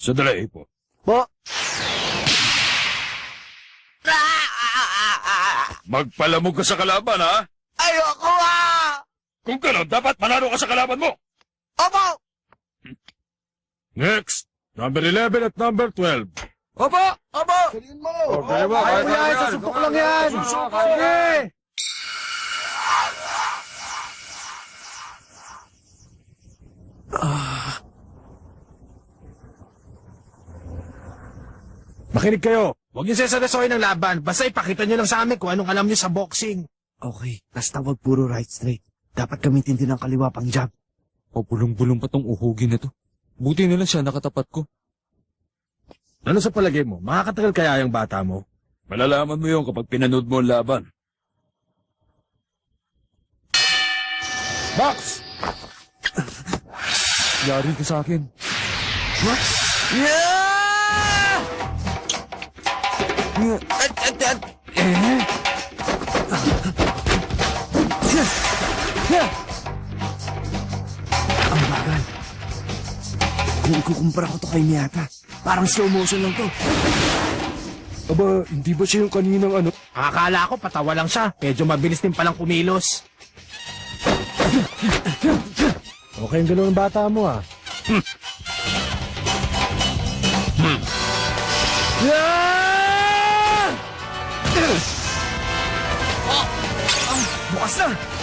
Sandali po. Po. Magpalamog ka sa kalaban, ha? Ayoko Kung gano'n, dapat manalo ka sa kalaban mo. Opo! Next, number 11 at number 12. Opo! Opo! Galingan mo! Kaya mo, Kaya mo yan! Sa sumpok lang yan! Sige! Makinig kayo. Huwag niyo seseryosohin ng laban. Basta ipakita niyo lang sa amin kung anong alam niyo sa boxing. Okay, basta wag puro right straight. Dapat gamitin din ang kaliwa pang jab. Pabulong-bulong pa tong uhugin na to. Buti na lang siya nakatapat ko. Ano sa palagay mo? Makakatagal kaya yung bata mo? Malalaman mo yun kapag pinanood mo ang laban. Box! Yari ka sa akin. What? Yeah! Ang bagal. Kung ikukumpara ko to kay Miyata, parang slow motion lang to. Aba, hindi ba siya yung kaninang ano? Akala ko patawa lang siya. Medyo mabilis din palang kumilos. Okay yung gano'n bata mo, ah. Bukas na!